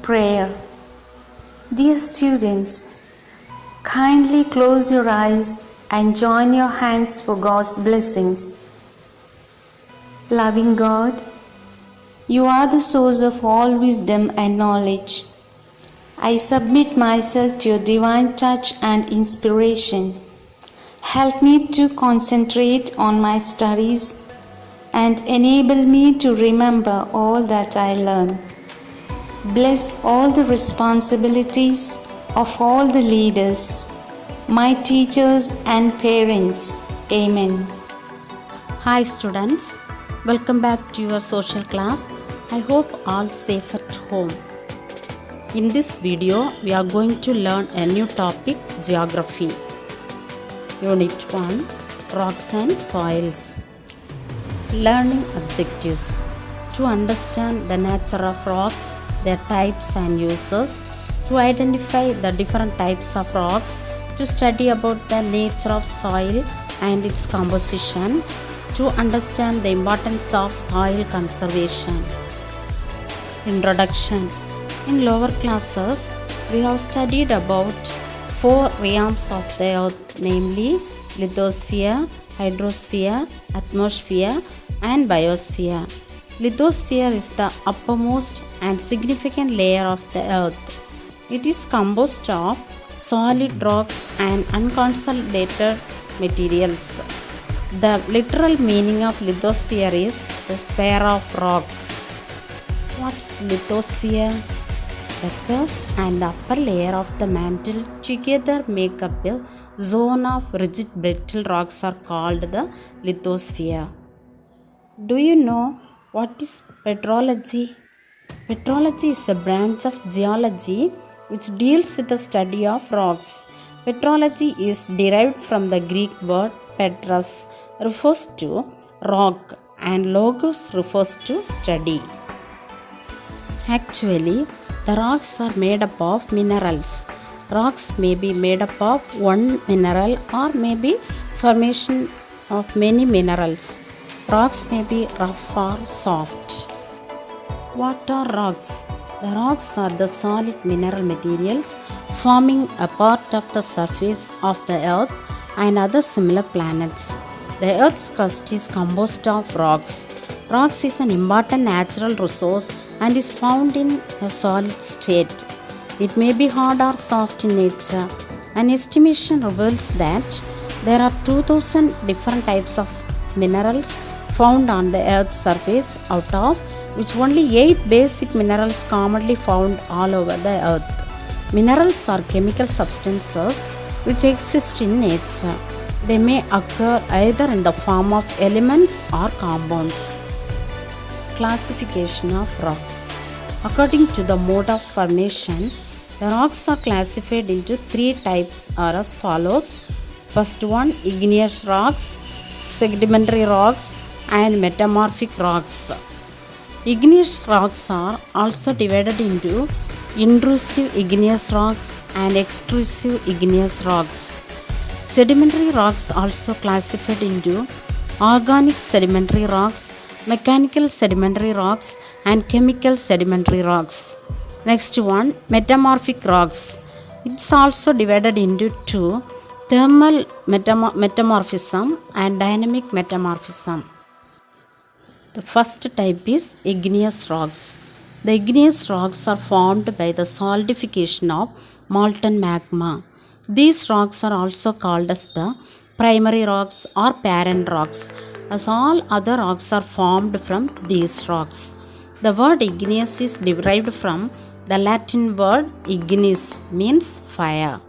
Prayer. Dear students, kindly close your eyes and join your hands for God's blessings. Loving God, you are the source of all wisdom and knowledge. I submit myself to your divine touch and inspiration. Help me to concentrate on my studies and enable me to remember all that I learn. Bless all the responsibilities of all the leaders, my teachers and parents. Amen. Hi students, welcome back to your social class. I hope all safe at home. In this video, we are going to learn a new topic, geography. Unit 1, Rocks and Soils. Learning objectives. To understand the nature of rocks, their types and uses, to identify the different types of rocks, to study about the nature of soil and its composition, to understand the importance of soil conservation. Introduction. In lower classes, we have studied about 4 realms of the earth, namely lithosphere, hydrosphere, atmosphere and biosphere. Lithosphere is the uppermost and significant layer of the earth. It is composed of solid rocks and unconsolidated materials. The literal meaning of lithosphere is the sphere of rock. What's lithosphere? The crust and the upper layer of the mantle together make up a zone of rigid brittle rocks are called the lithosphere. Do you know what is petrology? Petrology is a branch of geology which deals with the study of rocks. Petrology is derived from the Greek word petros, refers to rock, and logos refers to study. Actually, the rocks are made up of minerals. Rocks may be made up of one mineral or may be formation of many minerals. Rocks may be rough or soft. What are rocks? The rocks are the solid mineral materials forming a part of the surface of the earth and other similar planets. The earth's crust is composed of rocks. Rocks is an important natural resource and is found in a solid state. It may be hard or soft in nature. An estimation reveals that there are 2000 different types of minerals found on the earth's surface, out of which only 8 basic minerals commonly found all over the earth. Minerals are chemical substances which exist in nature. They may occur either in the form of elements or compounds. Classification of rocks. According to the mode of formation, the rocks are classified into 3 types are as follows. First one, igneous rocks, sedimentary rocks and metamorphic rocks. Igneous rocks are also divided into intrusive igneous rocks and extrusive igneous rocks. Sedimentary rocks also classified into organic sedimentary rocks, mechanical sedimentary rocks and chemical sedimentary rocks. Next one, metamorphic rocks. It's also divided into 2, thermal metamorphism and dynamic metamorphism. The first type is igneous rocks. The igneous rocks are formed by the solidification of molten magma. These rocks are also called as the primary rocks or parent rocks, as all other rocks are formed from these rocks. The word igneous is derived from the Latin word ignis, means fire.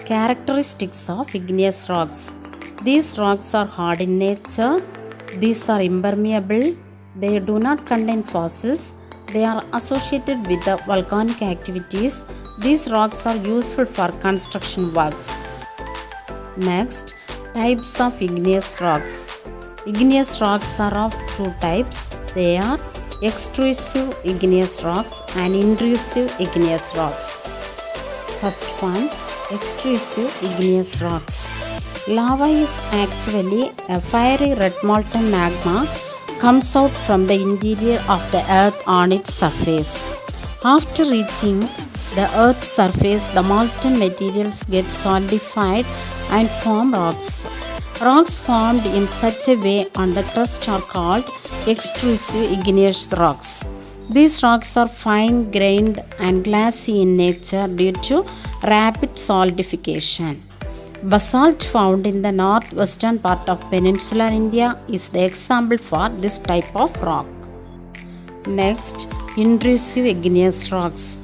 Characteristics of igneous rocks. These rocks are hard in nature. These are impermeable. They do not contain fossils. They are associated with the volcanic activities. These rocks are useful for construction works. Next, types of igneous rocks. Igneous rocks are of 2 types. They are extrusive igneous rocks and intrusive igneous rocks. First one, extrusive igneous rocks. Lava is actually a fiery red molten magma comes out from the interior of the earth on its surface. After reaching the Earth's surface, the molten materials get solidified and form rocks. Rocks formed in such a way on the crust are called extrusive igneous rocks. These rocks are fine grained and glassy in nature due to rapid solidification. Basalt found in the northwestern part of peninsular India is the example for this type of rock. Next, intrusive igneous rocks.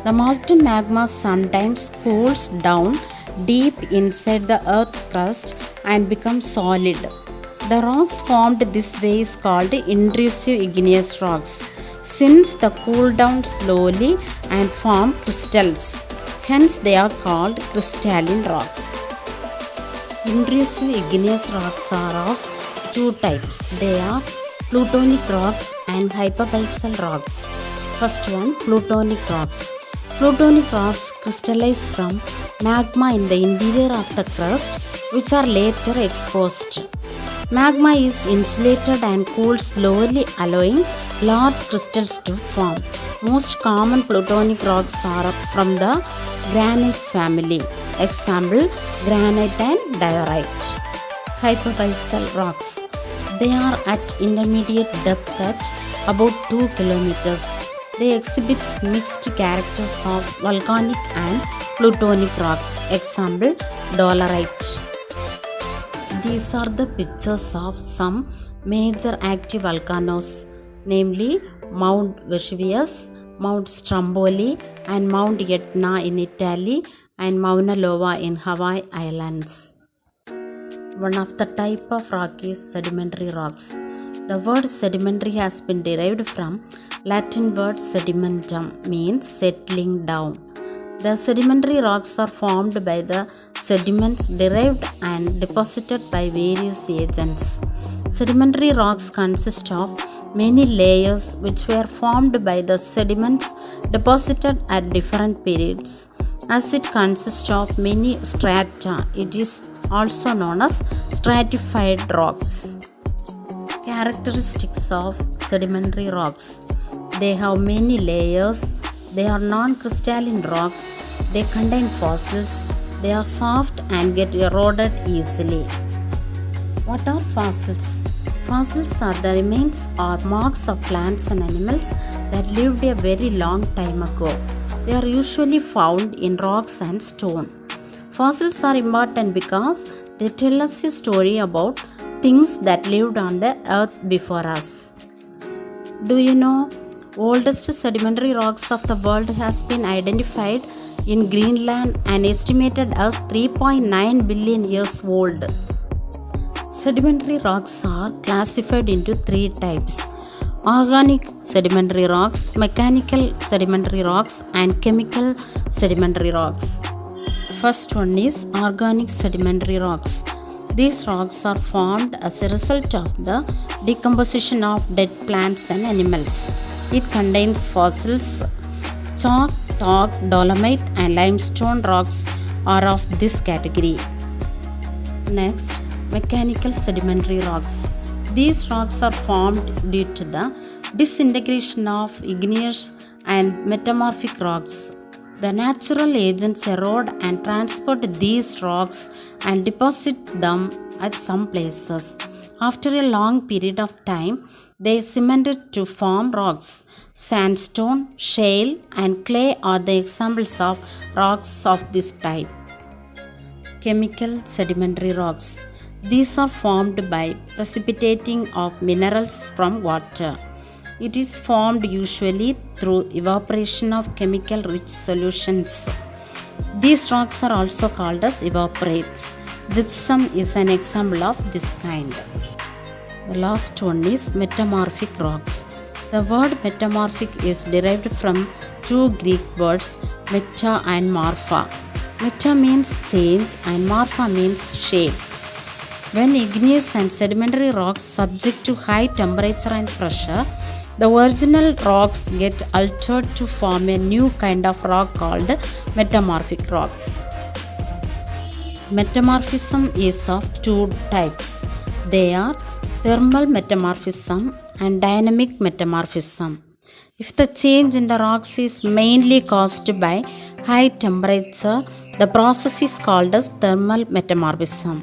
The molten magma sometimes cools down deep inside the earth crust and becomes solid. The rocks formed this way is called intrusive igneous rocks, since they cool down slowly and form crystals. Hence, they are called crystalline rocks. Intrusive igneous rocks are of two types. They are plutonic rocks and hypabyzal rocks. First one, plutonic rocks. Plutonic rocks crystallize from magma in the interior of the crust, which are later exposed. Magma is insulated and cools slowly, allowing large crystals to form. Most common plutonic rocks are from the granite family. Example, granite and diorite. Hypabyzal rocks. They are at intermediate depth at about 2 kilometers. They exhibit mixed characters of volcanic and plutonic rocks. Example, dolerite. These are the pictures of some major active volcanoes, namely Mount Vesuvius, Mount Stromboli, and Mount Etna in Italy, and Mauna Loa in Hawaii Islands. One of the type of rock is sedimentary rocks. The word sedimentary has been derived from Latin word sedimentum, means settling down. The sedimentary rocks are formed by the sediments derived and deposited by various agents. Sedimentary rocks consist of many layers which were formed by the sediments deposited at different periods. As it consists of many strata, it is also known as stratified rocks. Characteristics of sedimentary rocks. They have many layers. They are non-crystalline rocks. They contain fossils. They are soft and get eroded easily. What are fossils? Fossils are the remains or marks of plants and animals that lived a very long time ago. They are usually found in rocks and stone. Fossils are important because they tell us a story about things that lived on the earth before us. Do you know oldest sedimentary rocks of the world has been identified in Greenland and estimated as 3.9 billion years old. Sedimentary rocks are classified into three types: organic sedimentary rocks, mechanical sedimentary rocks, and chemical sedimentary rocks. First one is organic sedimentary rocks. These rocks are formed as a result of the decomposition of dead plants and animals. It contains fossils. Chalk, talc, dolomite, and limestone rocks are of this category. Next, mechanical sedimentary rocks. These rocks are formed due to the disintegration of igneous and metamorphic rocks. The natural agents erode and transport these rocks and deposit them at some places. After a long period of time, they cemented to form rocks. Sandstone, shale, and clay are the examples of rocks of this type. Chemical sedimentary rocks. These are formed by precipitating of minerals from water. It is formed usually through evaporation of chemical rich solutions. These rocks are also called as evaporates. Gypsum is an example of this kind. The last one is metamorphic rocks. The word metamorphic is derived from two Greek words, meta and morpha. Meta means change and morpha means shape. When igneous and sedimentary rocks subject to high temperature and pressure, the original rocks get altered to form a new kind of rock called metamorphic rocks. Metamorphism is of two types. They are thermal metamorphism and dynamic metamorphism. If the change in the rocks is mainly caused by high temperature, the process is called as thermal metamorphism.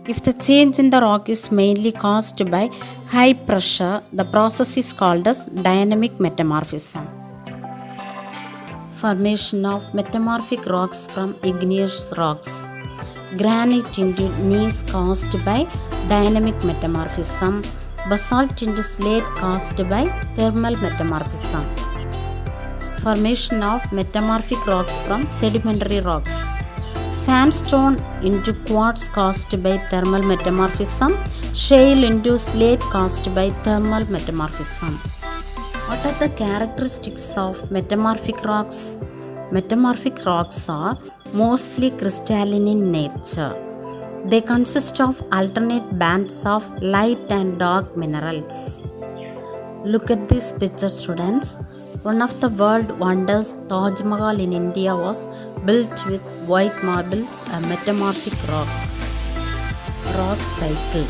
If the change in the rock is mainly caused by high pressure, the process is called as dynamic metamorphism. Formation of metamorphic rocks from igneous rocks. Granite into gneiss caused by dynamic metamorphism. Basalt into slate caused by thermal metamorphism. Formation of metamorphic rocks from sedimentary rocks. Sandstone into quartz caused by thermal metamorphism. Shale into slate caused by thermal metamorphism. What are the characteristics of metamorphic rocks? Metamorphic rocks are mostly crystalline in nature. They consist of alternate bands of light and dark minerals. Look at this picture, students. One of the world wonders, Taj Mahal in India, was built with white marbles, a metamorphic rock. Rock cycle.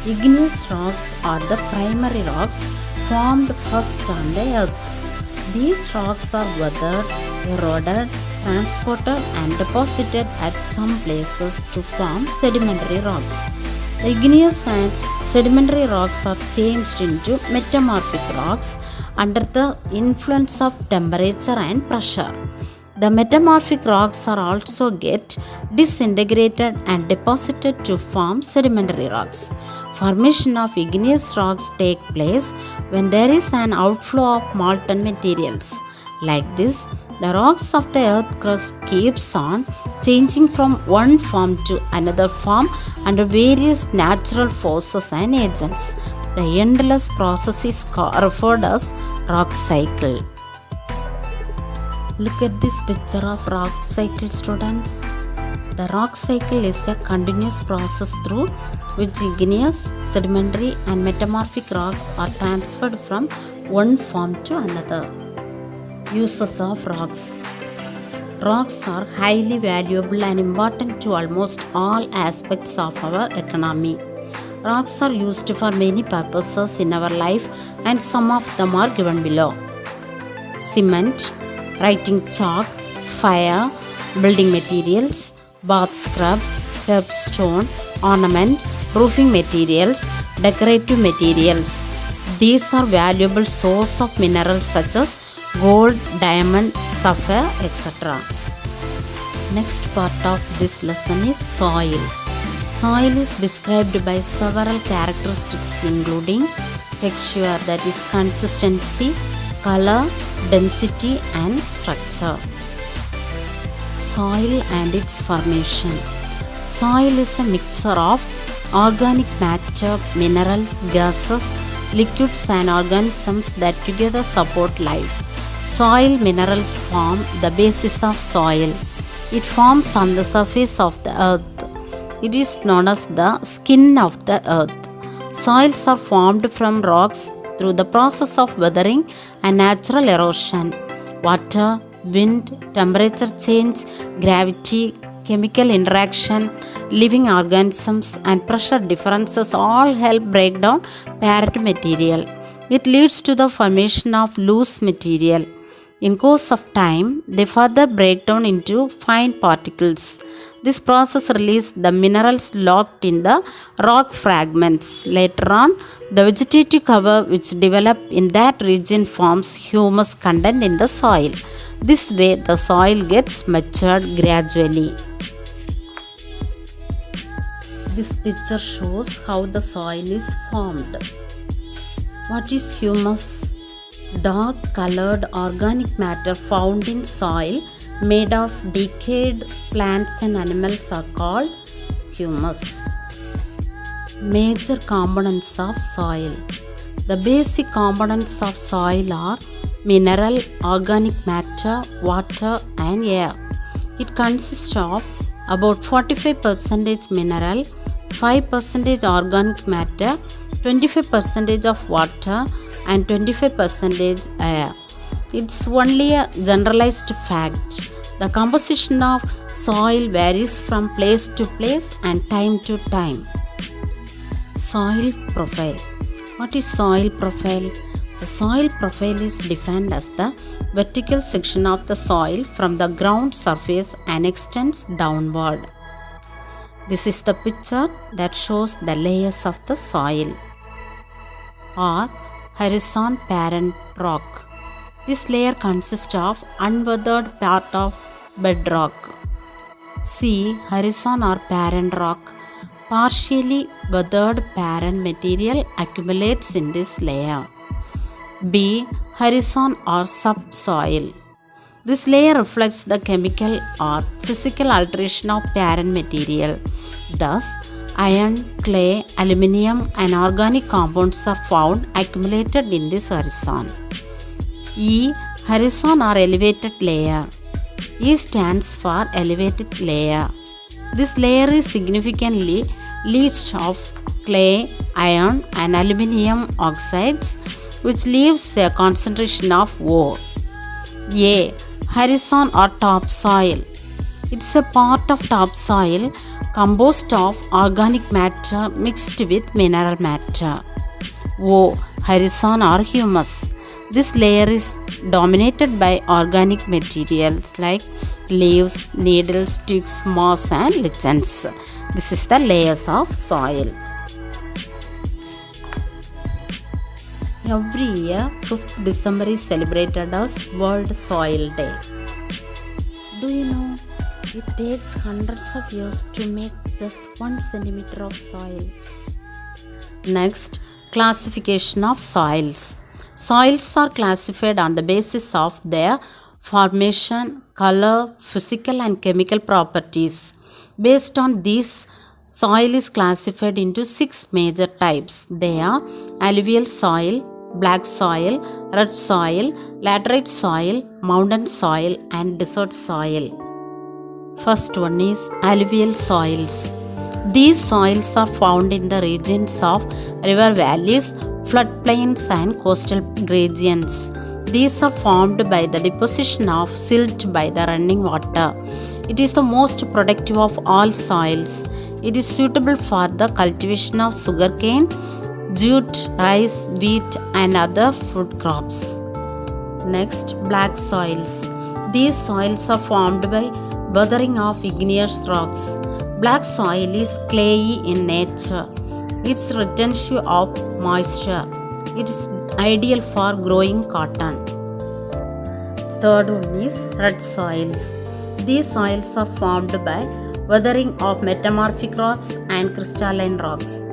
Igneous rocks are the primary rocks formed first on the earth. These rocks are weathered, eroded, transported and deposited at some places to form sedimentary rocks. The igneous and sedimentary rocks are changed into metamorphic rocks under the influence of temperature and pressure. The metamorphic rocks are also get disintegrated and deposited to form sedimentary rocks. Formation of igneous rocks take place when there is an outflow of molten materials. Like this, the rocks of the earth crust keeps on changing from one form to another form under various natural forces and agents. The endless process is referred as rock cycle. Look at this picture of rock cycle, students. The rock cycle is a continuous process through which igneous, sedimentary and metamorphic rocks are transferred from one form to another. Uses of rocks. Rocks are highly valuable and important to almost all aspects of our economy. Rocks are used for many purposes in our life and some of them are given below. Cement, writing chalk, fire, building materials, bath scrub, curbstone, ornament, roofing materials, decorative materials. These are valuable source of minerals such as gold, diamond, sapphire, etc. Next part of this lesson is soil. Soil is described by several characteristics including texture, that is consistency, color, density and structure. Soil and its formation. Soil is a mixture of organic matter, minerals, gases, liquids and organisms that together support life. Soil minerals form the basis of soil. It forms on the surface of the earth. It is known as the skin of the earth. Soils are formed from rocks through the process of weathering and natural erosion. Water, wind, temperature change, gravity, chemical interaction, living organisms and pressure differences all help break down parent material. It leads to the formation of loose material. In course of time, they further break down into fine particles. This process releases the minerals locked in the rock fragments. Later on, the vegetative cover which develop in that region forms humus content in the soil. This way, the soil gets matured gradually. This picture shows how the soil is formed. What is humus? Dark colored organic matter found in soil made of decayed plants and animals are called humus. Major components of soil. The basic components of soil are mineral, organic matter, water and air. It consists of about 45% mineral, 5% organic matter, 25% of water and 25% air. It's only a generalized fact. The composition of soil varies from place to place and time to time. Soil profile. What is soil profile? The soil profile is defined as the vertical section of the soil from the ground surface and extends downward. This is the picture that shows the layers of the soil. Or horizon parent rock. This layer consists of unweathered part of bedrock. C. Horizon or parent rock. Partially weathered parent material accumulates in this layer. B. Horizon or subsoil. This layer reflects the chemical or physical alteration of parent material. Thus, iron, clay, aluminium and organic compounds are found accumulated in this horizon. E. Horizon or elevated layer. E stands for elevated layer. This layer is significantly leached of clay, iron and aluminium oxides, which leaves a concentration of ore. A. Horizon or topsoil. It's a part of topsoil composed of organic matter mixed with mineral matter. O. Horizon or humus. This layer is dominated by organic materials like leaves, needles, twigs, moss and lichens. This is the layers of soil. Every year, 5th December is celebrated as World Soil Day. Do you know it takes hundreds of years to make just 1 centimeter of soil? Next, classification of soils. Soils are classified on the basis of their formation, color, physical and chemical properties. Based on these, soil is classified into 6 major types. They are alluvial soil, black soil, red soil, laterite soil, mountain soil and desert soil. First one is alluvial soils. These soils are found in the regions of river valleys, floodplains and coastal gradients. These are formed by the deposition of silt by the running water. It is the most productive of all soils. It is suitable for the cultivation of sugarcane, jute, rice, wheat and other food crops. Next, black soils. These soils are formed by weathering of igneous rocks. Black soil is clayey in nature. Its retention of moisture. It is ideal for growing cotton. Third one is red soils. These soils are formed by weathering of metamorphic rocks and crystalline rocks.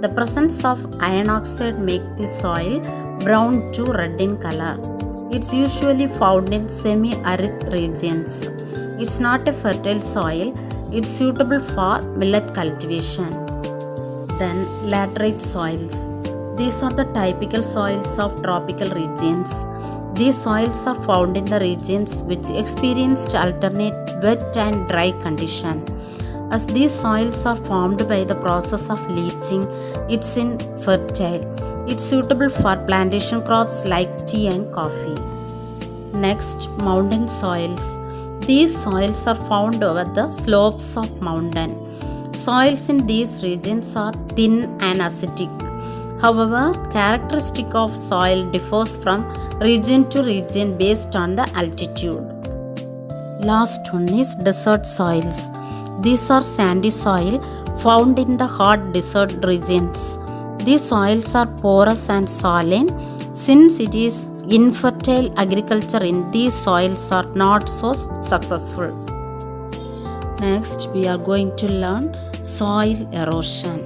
The presence of iron oxide makes the soil brown to red in color. It's usually found in semi-arid regions. It's not a fertile soil. It's suitable for millet cultivation. Then laterite soils. These are the typical soils of tropical regions. These soils are found in the regions which experienced alternate wet and dry condition. As these soils are formed by the process of leaching, it's infertile. It's suitable for plantation crops like tea and coffee. Next, mountain soils. These soils are found over the slopes of mountain. Soils in these regions are thin and acidic. However, characteristic of soil differs from region to region based on the altitude. Last one is desert soils. These are sandy soil found in the hot desert regions. These soils are porous and saline. Since it is infertile, agriculture in these soils are not so successful. Next, we are going to learn soil erosion.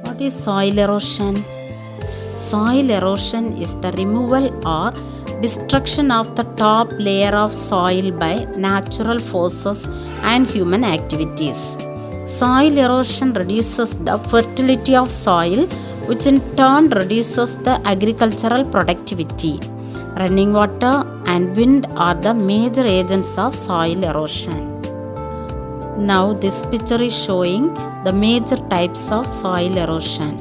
What is soil erosion? Soil erosion is the removal or destruction of the top layer of soil by natural forces and human activities. Soil erosion reduces the fertility of soil, which in turn reduces the agricultural productivity. Running water and wind are the major agents of soil erosion. Now this picture is showing the major types of soil erosion.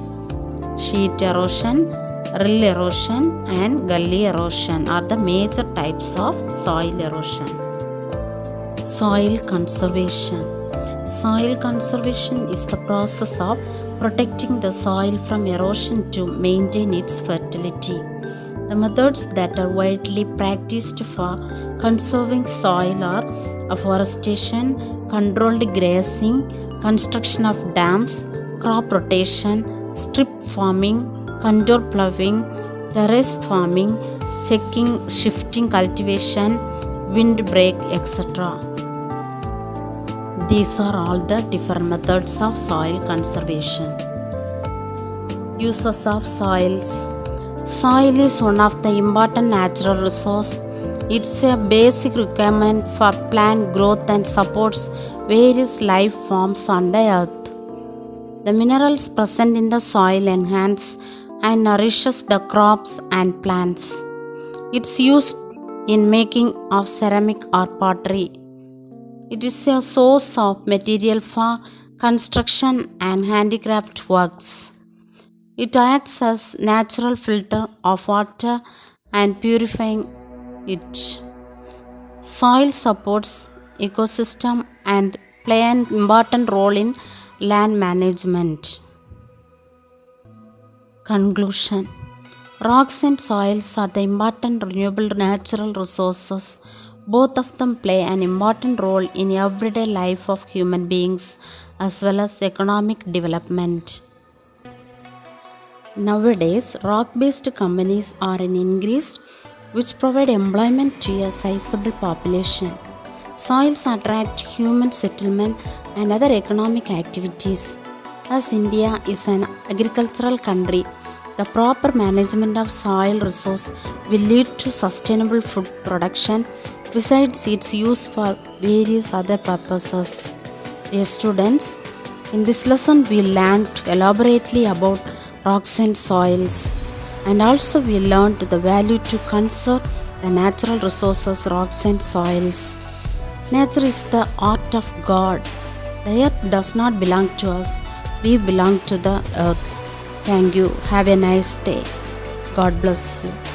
Sheet erosion, rill erosion and gully erosion are the major types of soil erosion. Soil conservation. Soil conservation is the process of protecting the soil from erosion to maintain its fertility. The methods that are widely practiced for conserving soil are afforestation, controlled grazing, construction of dams, crop rotation, strip farming, contour ploughing, terrace farming, checking, shifting cultivation, windbreak, etc. These are all the different methods of soil conservation. Uses of soils. Soil is one of the important natural resources. It's a basic requirement for plant growth and supports various life forms on the earth. The minerals present in the soil enhance and nourishes the crops and plants. It's used in making of ceramic or pottery. It is a source of material for construction and handicraft works. It acts as natural filter of water and purifying it. Soil supports ecosystem and play an important role in land management. Conclusion. Rocks and soils are the important renewable natural resources. Both of them play an important role in everyday life of human beings as well as economic development. Nowadays, rock-based companies are in increase, which provide employment to a sizable population. Soils attract human settlement and other economic activities. As India is an agricultural country, the proper management of soil resource will lead to sustainable food production besides its use for various other purposes. Dear students, in this lesson we learned elaborately about rocks and soils, and also we learned the value to conserve the natural resources rocks and soils. Nature is the art of God. The earth does not belong to us, we belong to the earth. Thank you. Have a nice day. God bless you.